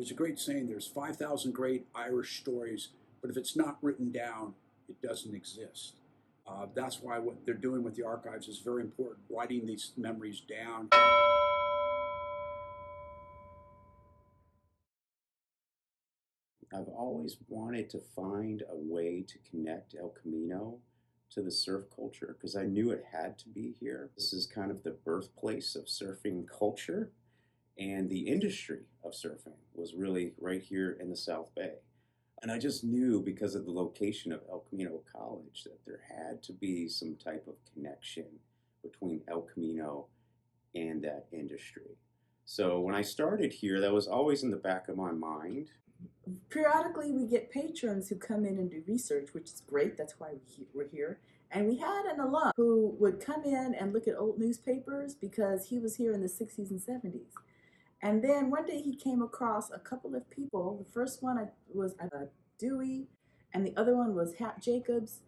there's a great saying, there's 5,000 great Irish stories, but if it's not written down, it doesn't exist. That's why what they're doing with the archives is very important, writing these memories down. I've always wanted to find a way to connect El Camino to the surf culture because I knew it had to be here. This is kind of the birthplace of surfing culture, and the industry of surfing was really right here in the South Bay. And I just knew because of the location of El Camino College that there had to be some type of connection between El Camino and that industry. So when I started here, that was always in the back of my mind. Periodically, we get patrons who come in and do research, which is great. That's why we're here. And we had an alum who would come in and look at old newspapers because he was here in the 60s and 70s. And then one day he came across a couple of people. The first one was Dewey, and the other one was Hap Jacobs.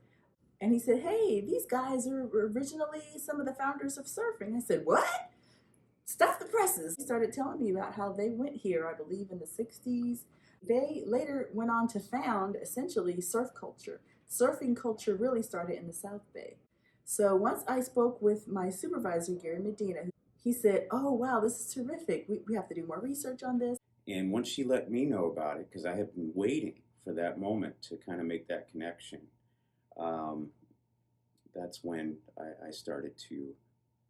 And he said, "Hey, these guys are originally some of the founders of surfing." I said, "What?" Stuff the presses. He started telling me about how they went here, I believe, in the 60s. They later went on to found essentially surf culture. Surfing culture really started in the South Bay. So once I spoke with my supervisor, Gary Medina, he said, "Oh, wow, this is terrific. We have to do more research on this." And once she let me know about it, because I had been waiting for that moment to kind of make that connection, that's when I started to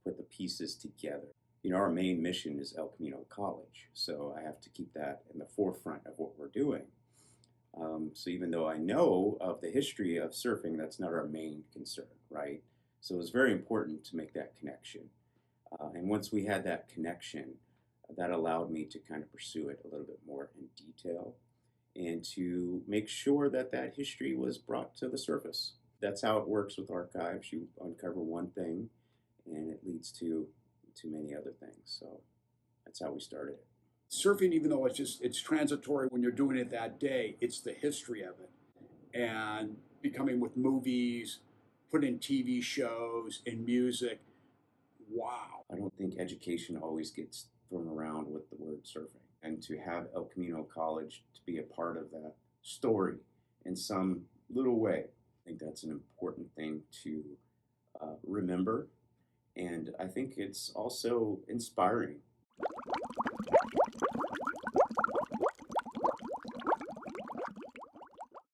put the pieces together. You know, our main mission is El Camino College, so I have to keep that in the forefront of what we're doing. So even though I know of the history of surfing, that's not our main concern, right? So it was very important to make that connection. And once we had that connection, that allowed me to kind of pursue it a little bit more in detail and to make sure that that history was brought to the surface. That's how it works with archives. You uncover one thing and it leads to many other things. So that's how we started it. Surfing, even though it's transitory when you're doing it that day, it's the history of it. And becoming with movies, put in TV shows, in music. Wow. I don't think education always gets thrown around with the word surfing. And to have El Camino College to be a part of that story in some little way, I think that's an important thing to remember. And I think it's also inspiring.